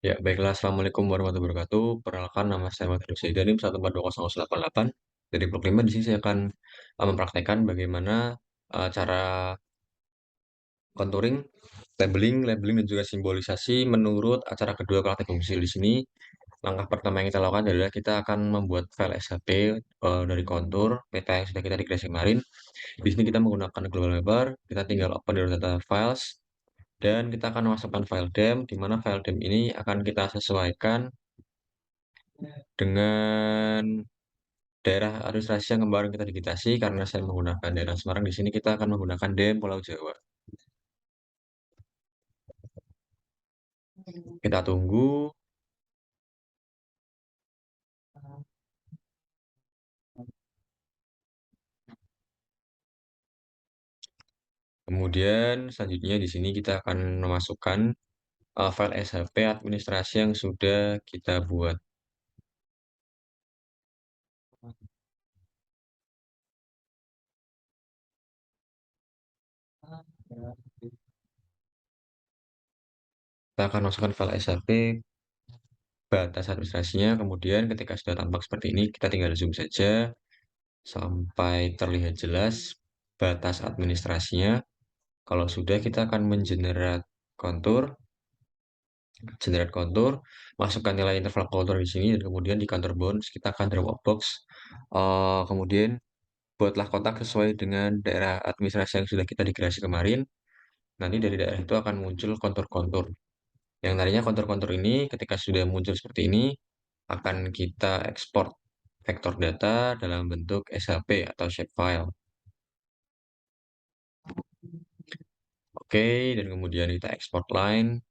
Ya, baiklah. Assalamualaikum warahmatullahi wabarakatuh. Perkenalkan, nama saya Muhammad Hussein Danim, 1420088. Dari blok 5 di sini saya akan mempraktekkan bagaimana cara contouring, labeling dan juga simbolisasi menurut acara kedua praktek fungsi. Di sini, langkah pertama yang kita lakukan adalah kita akan membuat file SHP dari kontur peta yang sudah kita dikreasi kemarin. Di sini kita menggunakan global mapper, kita tinggal open dari data files, dan kita akan masukkan file dem, di mana file dem ini akan kita sesuaikan dengan daerah administrasi yang kemarin kita digitasi. Karena saya menggunakan daerah Semarang, di sini kita akan menggunakan dem Pulau Jawa. Kita tunggu. Kemudian selanjutnya di sini kita akan memasukkan file SHP administrasi yang sudah kita buat. Kita akan masukkan file SHP batas administrasinya. Kemudian ketika sudah tampak seperti ini, kita tinggal zoom saja sampai terlihat jelas batas administrasinya. Kalau sudah, kita akan generate kontur, masukkan nilai interval kontur di sini, dan kemudian di counter bounds kita akan drag out box. Kemudian buatlah kotak sesuai dengan daerah administrasi yang sudah kita dikreasi kemarin. Nanti dari daerah itu akan muncul kontur-kontur. Yang tadinya kontur-kontur ini ketika sudah muncul seperti ini, akan kita ekspor vektor data dalam bentuk SHP atau shapefile. Oke, dan kemudian kita export line.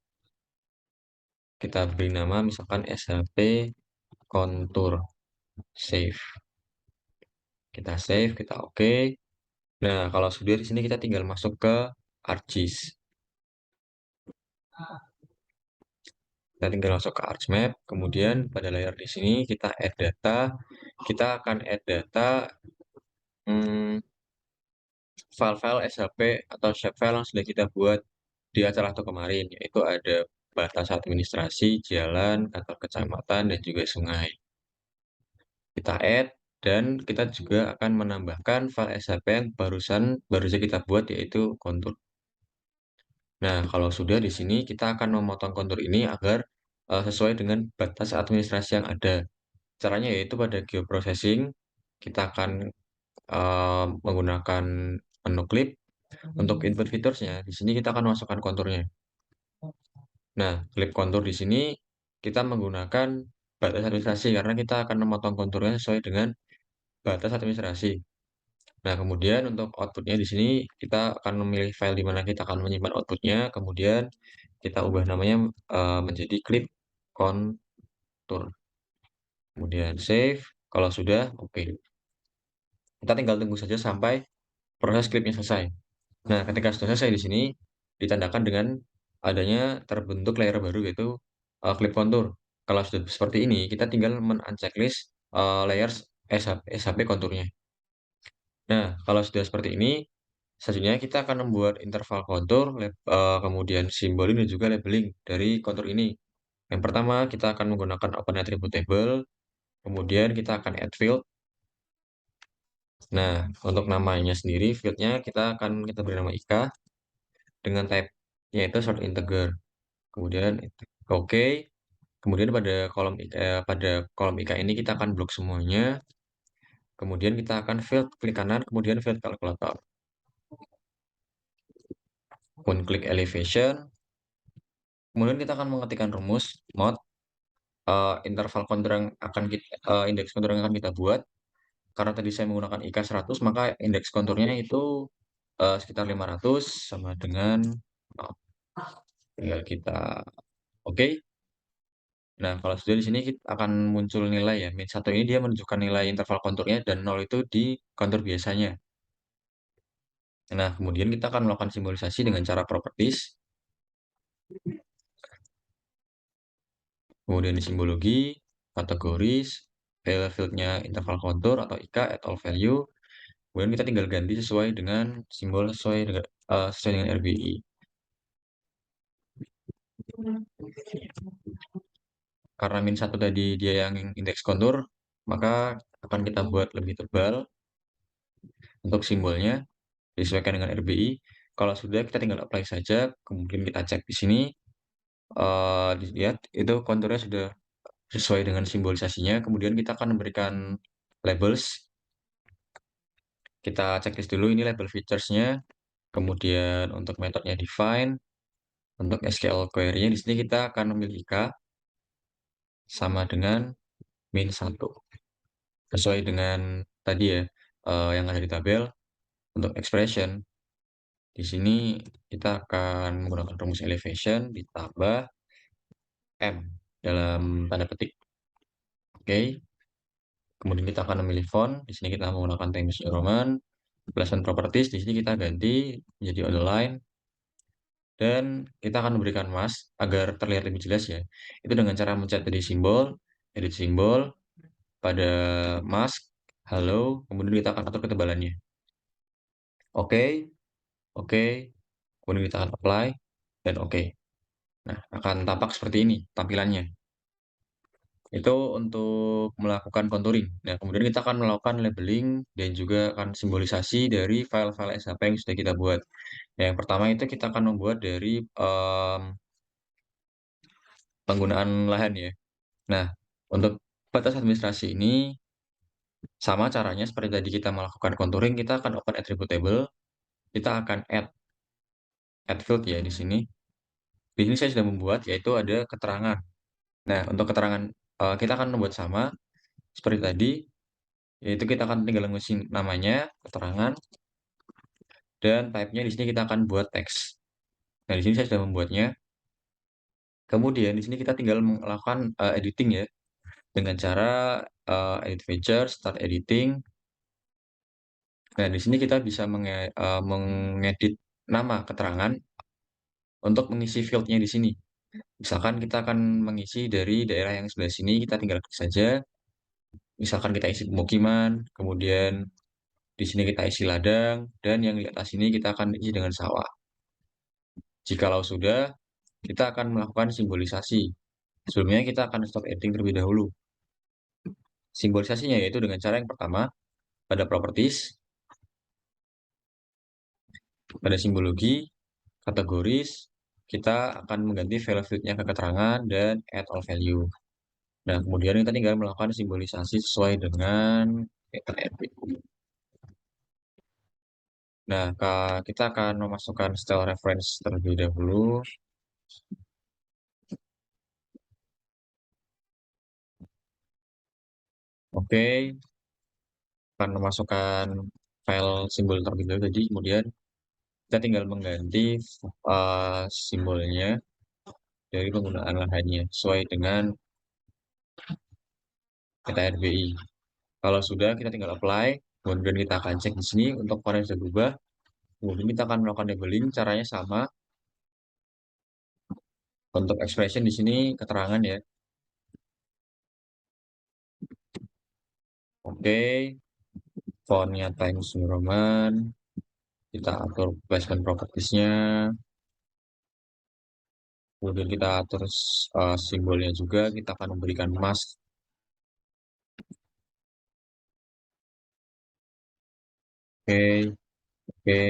Kita beri nama misalkan SHP kontur. Save. Kita save, kita oke. Nah, kalau sudah di sini kita tinggal masuk ke ArcGIS. Kita tinggal masuk ke ArcMap, kemudian pada layar di sini kita add data. Kita akan add data file-file SHP atau shapefile yang sudah kita buat di acara itu kemarin, yaitu ada batas administrasi, jalan, kantor kecamatan, dan juga sungai. Kita add, dan kita juga akan menambahkan file SHP yang baru saja kita buat, yaitu kontur. Nah, kalau sudah di sini kita akan memotong kontur ini agar sesuai dengan batas administrasi yang ada. Caranya yaitu pada geoprocessing, kita akan menggunakan menu clip. Untuk input featuresnya, di sini kita akan masukkan konturnya. Nah, clip kontur di sini kita menggunakan batas administrasi karena kita akan memotong konturnya sesuai dengan batas administrasi. Nah, kemudian untuk outputnya di sini kita akan memilih file di mana kita akan menyimpan outputnya, kemudian kita ubah namanya menjadi clip kontur. Kemudian save. Kalau sudah, oke. Kita tinggal tunggu saja sampai proses clipnya selesai. Nah, ketika sudah selesai di sini ditandakan dengan adanya terbentuk layer baru, yaitu clip kontur. Kalau sudah seperti ini, kita tinggal men-unchecklist layers SHP konturnya. Nah, kalau sudah seperti ini, selanjutnya kita akan membuat interval kontur, kemudian simboling dan juga labeling dari kontur ini. Yang pertama, kita akan menggunakan open attribute table, kemudian kita akan add field. Nah, untuk namanya sendiri, fieldnya kita beri nama IK dengan type yaitu short integer. Kemudian oke. Kemudian pada kolom IK ini kita akan blok semuanya. Kemudian kita akan field klik kanan, kemudian field kalkulator. Kemudian klik elevation. Kemudian kita akan mengetikkan rumus mod interval kontur yang akan indeks kontur yang akan kita buat. Karena tadi saya menggunakan IK 100, maka indeks konturnya itu sekitar 500 sama dengan tinggal kita oke. Nah, kalau sudah di sini akan muncul nilai ya. Min 1 ini dia menunjukkan nilai interval konturnya, dan 0 itu di kontur biasanya. Nah, kemudian kita akan melakukan simbolisasi dengan cara properties. Kemudian di simbologi, kategoris, field-nya interval kontur atau IK at all value. Kemudian kita tinggal ganti sesuai dengan simbol sesuai dengan RBI. karena -1 tadi dia yang indeks kontur, maka akan kita buat lebih tebal untuk simbolnya, disesuaikan dengan RBI. Kalau sudah kita tinggal apply saja, kemudian kita cek di sini, dilihat itu konturnya sudah sesuai dengan simbolisasinya, kemudian kita akan memberikan labels. Kita checklist dulu ini label features-nya, kemudian untuk metodenya define, untuk SQL query-nya di sini kita akan memilih K sama dengan -1. Sesuai dengan tadi ya, yang ada di tabel. Untuk expression, di sini kita akan menggunakan rumus elevation ditambah M dalam tanda petik, oke. Kemudian kita akan memilih font, di sini kita menggunakan Times New Roman. Placement properties, di sini kita ganti menjadi underline. Dan kita akan memberikan mask agar terlihat lebih jelas ya. Itu dengan cara mencet tadi simbol, edit simbol, pada mask, halo, kemudian kita akan atur ketebalannya. Oke, oke, kemudian kita akan apply, dan oke. Nah, akan tampak seperti ini tampilannya. Itu untuk melakukan contouring. Nah, kemudian kita akan melakukan labeling dan juga akan simbolisasi dari file-file SHP yang sudah kita buat. Nah, yang pertama itu kita akan membuat dari, penggunaan lahan ya. Nah, untuk batas administrasi ini sama caranya seperti tadi kita melakukan contouring, kita akan open attribute table, kita akan add field ya di sini. Di sini saya sudah membuat yaitu ada keterangan. Nah, untuk keterangan, kita akan membuat sama seperti tadi, yaitu kita akan tinggal mengisi namanya, keterangan, dan type-nya di sini kita akan buat teks. Nah, di sini saya sudah membuatnya. Kemudian di sini kita tinggal melakukan, editing ya, dengan cara, edit feature, start editing. Nah, di sini kita bisa mengedit nama keterangan untuk mengisi field-nya di sini. Misalkan kita akan mengisi dari daerah yang sebelah sini, kita tinggal klik saja. Misalkan kita isi pemukiman, kemudian di sini kita isi ladang, dan yang di atas ini kita akan isi dengan sawah. Jikalau sudah, kita akan melakukan simbolisasi. Sebelumnya kita akan stop editing terlebih dahulu. Simbolisasinya yaitu dengan cara yang pertama, pada properties, pada simbologi, kategoris, kita akan mengganti value field-nya ke keterangan dan add all value. Nah, kemudian kita tinggal melakukan simbolisasi sesuai dengan pattern RPU. Nah, kita akan memasukkan style reference terlebih dahulu. Oke, akan memasukkan file simbol terlebih dahulu tadi, kemudian kita tinggal mengganti simbolnya dari penggunaan lahannya sesuai dengan kata RBI. Kalau sudah, kita tinggal apply, kemudian kita akan cek di sini untuk warna yang sudah berubah. Kemudian kita akan melakukan labeling, caranya sama. Untuk expression di sini keterangan ya. Oke, fontnya Times New Roman. Kita atur placement properties-nya. Kemudian kita atur simbolnya juga. Kita akan memberikan mask. Oke, oke.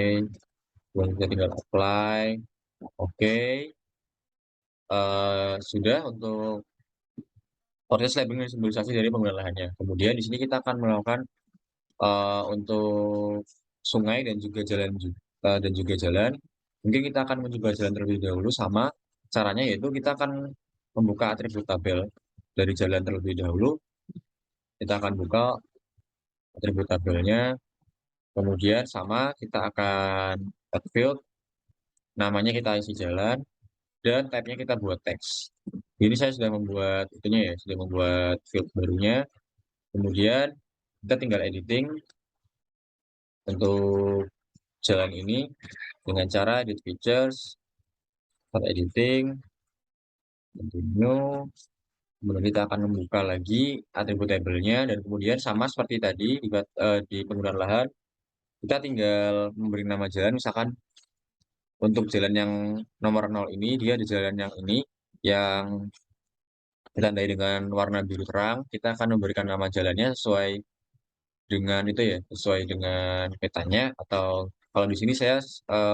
Kemudian kita tinggal apply. Oke. Sudah untuk proses labeling dan simbolisasi dari penggunaan lahannya. Kemudian di sini kita akan melakukan untuk sungai dan juga jalan. Mungkin kita akan mencoba jalan terlebih dahulu sama caranya yaitu kita akan membuka atribut tabel dari jalan terlebih dahulu. Kita akan buka atribut tabelnya, kemudian sama kita akan add field, namanya kita isi jalan, dan type-nya kita buat teks. Ini saya sudah membuat itunya ya, sudah membuat field barunya. Kemudian kita tinggal editing untuk jalan ini dengan cara edit features, start editing, continue, kemudian kita akan membuka lagi atribut tabelnya dan kemudian sama seperti tadi di penggunaan lahan, kita tinggal memberi nama jalan, misalkan untuk jalan yang nomor 0 ini, dia di jalan yang ini, yang ditandai dengan warna biru terang, kita akan memberikan nama jalannya sesuai dengan itu ya, sesuai dengan petanya atau kalau di sini saya,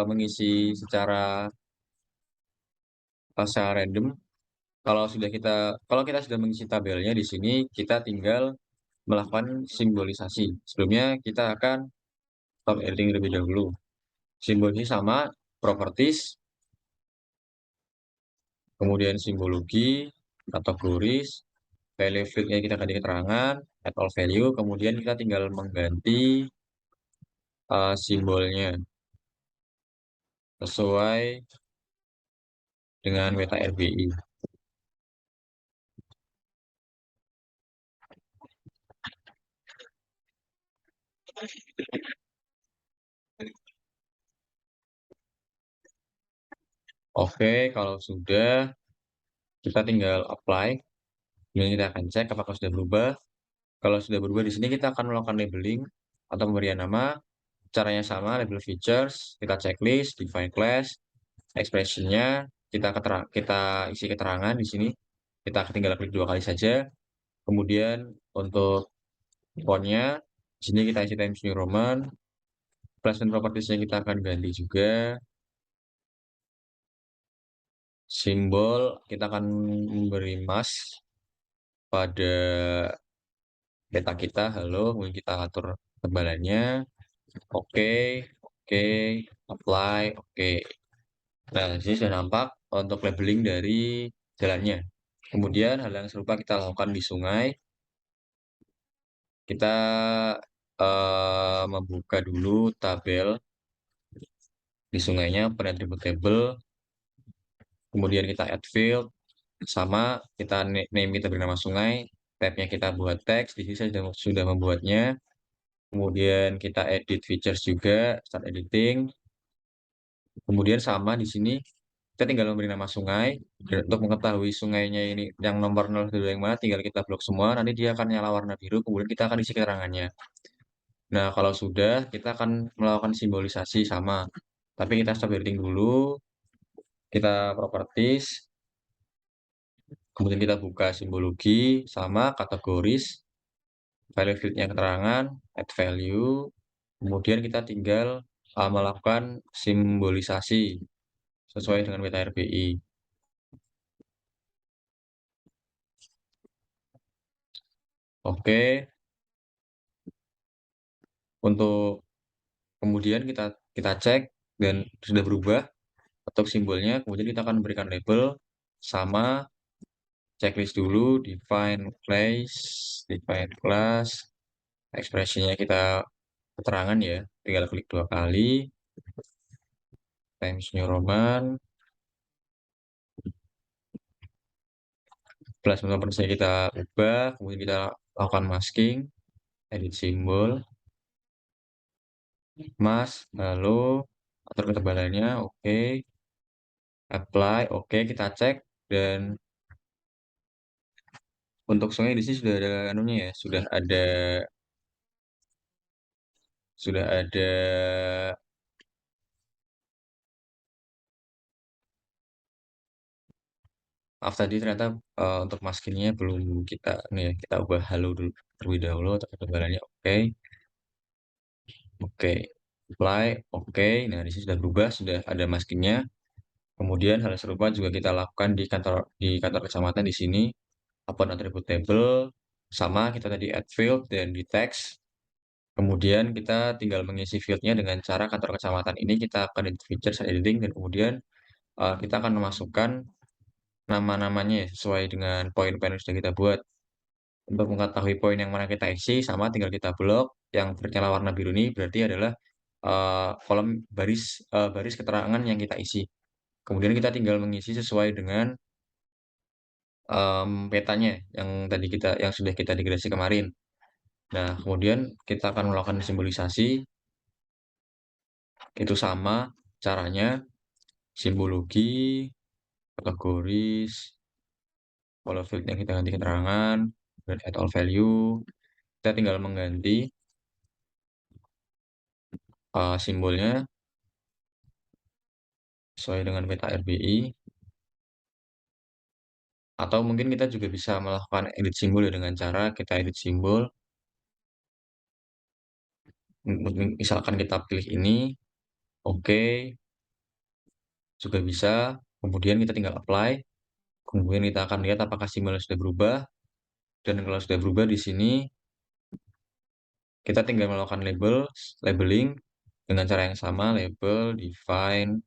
mengisi secara random. Kalau kita sudah mengisi tabelnya di sini, kita tinggal melakukan simbolisasi. Sebelumnya kita akan stop editing terlebih dahulu. Simbolisasi sama properties, kemudian simbologi, kategoris, value field-nya kita ganti keterangan, add all value, kemudian kita tinggal mengganti simbolnya sesuai dengan meta RBI. Oke, kalau sudah, kita tinggal apply. Kemudian kita akan cek apakah sudah berubah. Kalau sudah berubah di sini kita akan melakukan labeling atau pemberian nama. Caranya sama, label features, kita checklist, define class, expression-nya, kita isi keterangan di sini. Kita tinggal klik 2 kali saja. Kemudian untuk font-nya, di sini kita isi Times New Roman. Placement properties-nya kita akan ganti juga. Simbol, kita akan memberi mask pada data kita, halo, kemudian kita atur tebalannya. Oke, oke, apply, oke. Nah, di sini sudah nampak untuk labeling dari jalannya. Kemudian hal yang serupa kita lakukan di sungai. Kita membuka dulu tabel di sungainya, open attribute table, kemudian kita add field, sama kita name kita beri nama sungai, tab-nya kita buat teks, di sini saya sudah membuatnya. Kemudian kita edit features juga, start editing. Kemudian sama di sini kita tinggal memberi nama sungai. Dan untuk mengetahui sungainya ini yang nomor 0 itu yang mana, tinggal kita blok semua. Nanti dia akan nyala warna biru. Kemudian kita akan isi keterangannya. Nah, kalau sudah, kita akan melakukan simbolisasi sama. Tapi kita stop editing dulu. Kita properties. Kemudian kita buka simbologi sama kategoris. Value field-nya keterangan, add value. Kemudian kita tinggal melakukan simbolisasi sesuai dengan meta RBI. Oke, untuk kemudian kita cek dan sudah berubah untuk simbolnya, kemudian kita akan memberikan label sama checklist dulu, define class, expression-nya kita keterangan ya, tinggal klik 2 kali, Times New Roman, plus properties-nya kita ubah, kemudian kita lakukan masking, edit simbol, lalu atur ketebalannya, oke, apply, oke, kita cek, dan untuk sungai di sini sudah ada anunya ya, sudah ada maaf tadi ternyata, untuk maskingnya belum kita ini ya, kita ubah halo dulu terlebih dahulu untuk ketebalannya, oke. Oke, apply, oke. Nah, di sini sudah berubah, sudah ada maskingnya. Kemudian hal serupa juga kita lakukan di kantor kecamatan di sini, upload attribute table, sama kita tadi add field dan di teks. Kemudian kita tinggal mengisi field-nya dengan cara kantor kecamatan ini kita akan edit features editing dan kemudian, kita akan memasukkan nama-namanya ya, sesuai dengan poin-poin yang sudah kita buat. Untuk mengetahui poin yang mana kita isi, sama tinggal kita blok, yang bernyala warna biru ini berarti adalah, kolom baris keterangan yang kita isi. Kemudian kita tinggal mengisi sesuai dengan, petanya yang sudah kita degradasi kemarin. Nah, kemudian kita akan melakukan simbolisasi, itu sama caranya, simbologi, kategoris, kalau field-nya kita ganti keterangan, dan add all value. Kita tinggal mengganti, simbolnya sesuai dengan peta RBI. Atau mungkin kita juga bisa melakukan edit simbol ya dengan cara kita edit simbol, misalkan kita pilih ini, oke, juga bisa, kemudian kita tinggal apply, kemudian kita akan lihat apakah simbolnya sudah berubah, dan kalau sudah berubah di sini, kita tinggal melakukan labeling dengan cara yang sama, label, define,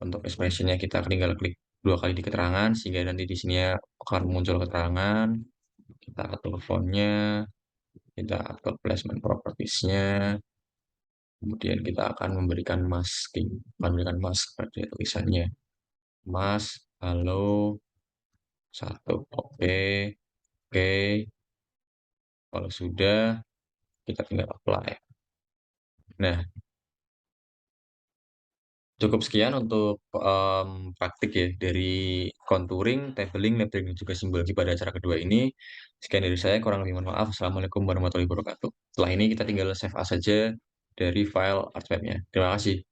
untuk expression-nya kita tinggal klik 2 kali di keterangan, sehingga nanti di sini ya akan muncul keterangan, kita atur font-nya, kita atur placement properties-nya, kemudian kita akan memberikan mask pada tulisannya. Mas, halo, satu, oke, oke. Kalau sudah, kita tinggal apply. Nah, cukup sekian untuk, praktik ya dari contouring, labeling, dan juga simbologi pada acara kedua ini. Sekian dari saya, kurang lebih mohon maaf. Assalamualaikum warahmatullahi wabarakatuh. Setelah ini kita tinggal save as saja dari file artmap-nya. Terima kasih.